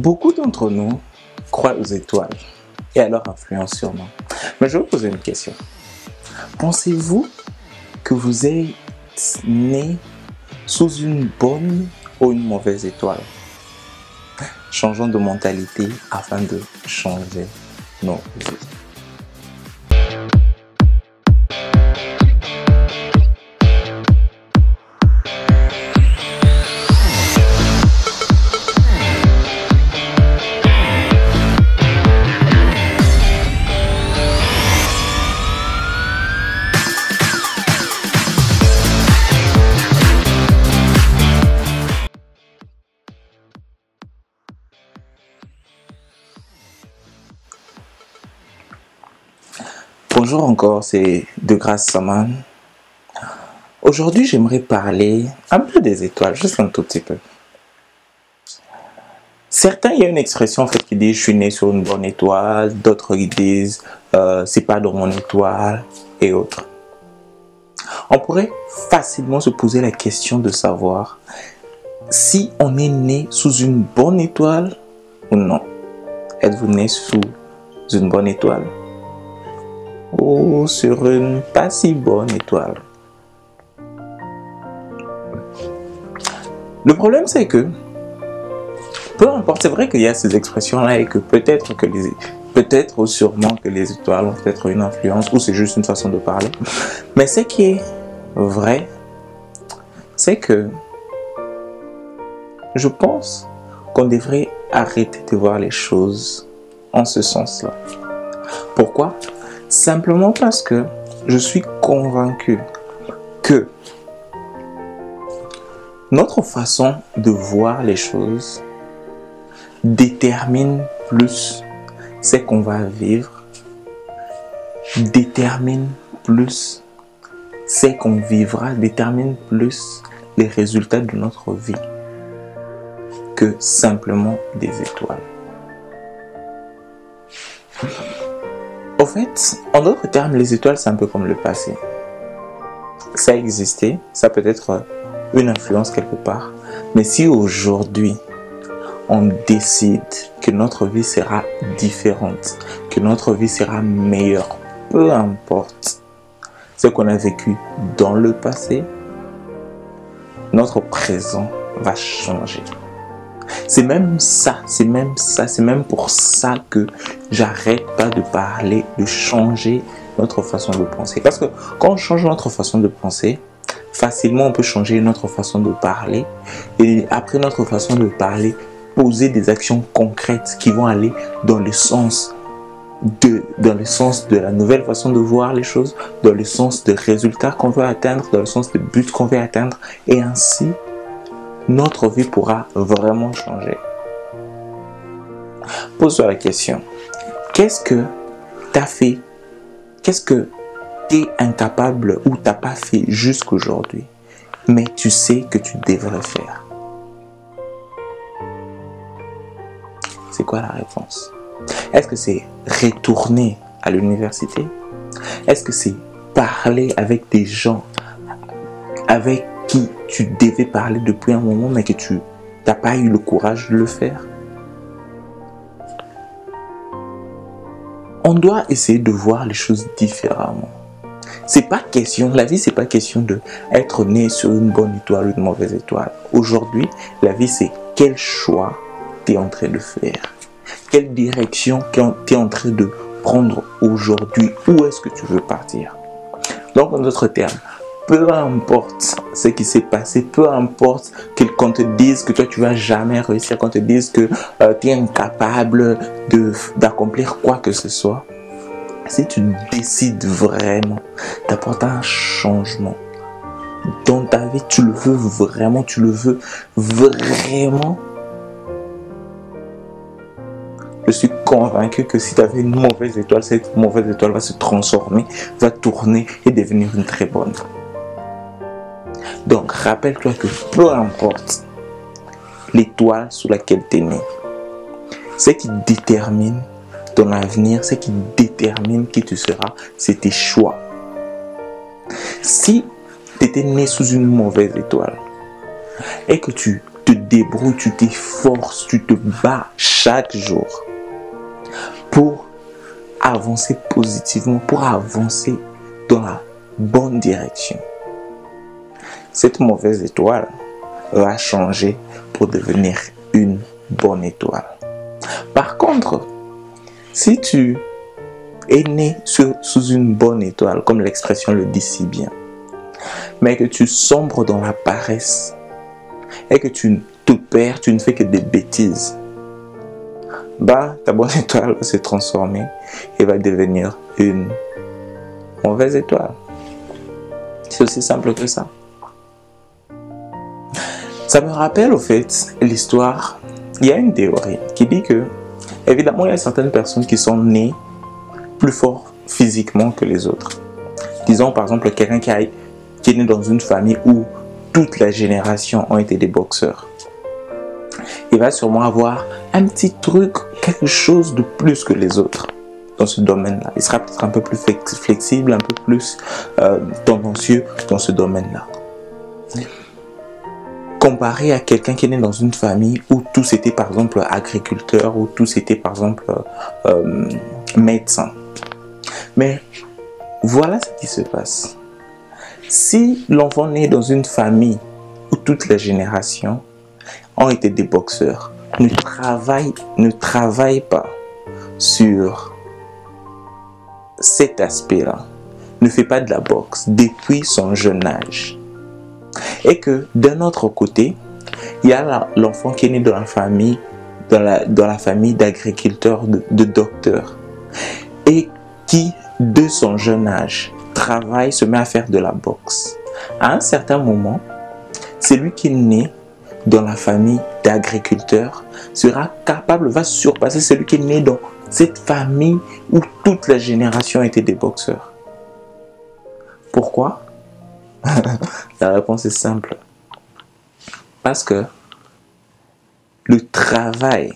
Beaucoup d'entre nous croient aux étoiles et à leur influence sur nous. Mais je vais vous poser une question. Pensez-vous que vous êtes né sous une bonne ou une mauvaise étoile? Changeons de mentalité afin de changer nos vies. Bonjour encore, c'est De Grâce Saman. Aujourd'hui, j'aimerais parler un peu des étoiles, juste un tout petit peu. Certains, il y a une expression en fait qui dit je suis né sur une bonne étoile, d'autres ils disent c'est pas dans mon étoile et autres. On pourrait facilement se poser la question de savoir si on est né sous une bonne étoile ou non. Êtes-vous né sous une bonne étoile ou sur une pas si bonne étoile? Le problème c'est que peu importe, c'est vrai qu'il y a ces expressions-là et que peut-être ou sûrement que les étoiles ont peut-être une influence ou c'est juste une façon de parler. Mais ce qui est vrai, c'est que je pense qu'on devrait arrêter de voir les choses en ce sens-là. Pourquoi? Simplement parce que je suis convaincu que notre façon de voir les choses détermine plus ce qu'on va vivre, détermine plus ce qu'on vivra, détermine plus les résultats de notre vie que simplement des étoiles. Au fait, en d'autres termes, les étoiles, c'est un peu comme le passé. Ça a existé, ça peut être une influence quelque part, mais si aujourd'hui, on décide que notre vie sera différente, que notre vie sera meilleure, peu importe ce qu'on a vécu dans le passé, notre présent va changer. C'est même pour ça que j'arrête pas de parler, de changer notre façon de penser. Parce que quand on change notre façon de penser, facilement on peut changer notre façon de parler. Et après notre façon de parler, poser des actions concrètes qui vont aller dans le sens de la nouvelle façon de voir les choses, dans le sens des résultats qu'on veut atteindre, dans le sens des buts qu'on veut atteindre. Et ainsi, notre vie pourra vraiment changer. Pose-toi la question. Qu'est-ce que tu as fait? Qu'est-ce que tu es incapable ou tu n'as pas fait jusqu'aujourd'hui, mais tu sais que tu devrais faire? C'est quoi la réponse? Est-ce que c'est retourner à l'université? Est-ce que c'est parler avec des gens avec qui tu devais parler depuis un moment mais que tu n'as pas eu le courage de le faire? On doit essayer de voir les choses différemment. C'est pas question, la vie c'est pas question de être né sur une bonne étoile ou une mauvaise étoile. Aujourd'hui, la vie c'est quel choix tu es en train de faire. Quelle direction tu es en train de prendre aujourd'hui? Où est-ce que tu veux partir? Donc en d'autres termes, peu importe ce qui s'est passé, peu importe qu'on te dise que toi tu vas jamais réussir, qu'on te dise que tu es incapable d'accomplir quoi que ce soit, si tu décides vraiment d'apporter un changement dans ta vie, tu le veux vraiment, je suis convaincu que si tu avais une mauvaise étoile, cette mauvaise étoile va se transformer, va tourner et devenir une très bonne. Donc, rappelle-toi que peu importe l'étoile sous laquelle tu es né, ce qui détermine ton avenir, ce qui détermine qui tu seras, c'est tes choix. Si tu étais né sous une mauvaise étoile et que tu te débrouilles, tu t'efforces, tu te bats chaque jour pour avancer positivement, pour avancer dans la bonne direction. Cette mauvaise étoile va changer pour devenir une bonne étoile. Par contre, si tu es né sous une bonne étoile, comme l'expression le dit si bien, mais que tu sombres dans la paresse et que tu te perds, tu ne fais que des bêtises, ta bonne étoile va se transformer et va devenir une mauvaise étoile. C'est aussi simple que ça. Ça me rappelle au fait l'histoire. Il y a une théorie qui dit que, évidemment, il y a certaines personnes qui sont nées plus forts physiquement que les autres. Disons par exemple quelqu'un qui est né dans une famille où toutes les générations ont été des boxeurs. Il va sûrement avoir un petit truc, quelque chose de plus que les autres dans ce domaine-là. Il sera peut-être un peu plus flexible, un peu plus tendancieux dans ce domaine-là. Comparé à quelqu'un qui est né dans une famille où tous étaient par exemple agriculteurs, où tous étaient par exemple médecins. Mais voilà ce qui se passe. Si l'enfant naît dans une famille où toutes les générations ont été des boxeurs, ne travaille pas sur cet aspect-là, ne fait pas de la boxe depuis son jeune âge, et que d'un autre côté, il y a l'enfant qui est né dans la famille, dans la famille d'agriculteurs, de docteurs, et qui, de son jeune âge, travaille, se met à faire de la boxe. À un certain moment, celui qui est né dans la famille d'agriculteurs sera capable, va surpasser celui qui est né dans cette famille où toutes les générations étaient des boxeurs. Pourquoi? La réponse est simple. Parce que le travail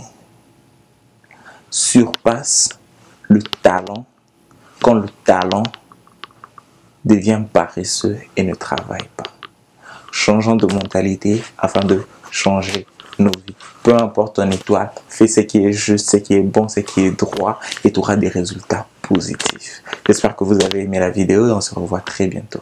surpasse le talent quand le talent devient paresseux et ne travaille pas. Changeons de mentalité afin de changer nos vies. Peu importe ton étoile, fais ce qui est juste, ce qui est bon, ce qui est droit et tu auras des résultats positifs. J'espère que vous avez aimé la vidéo et on se revoit très bientôt.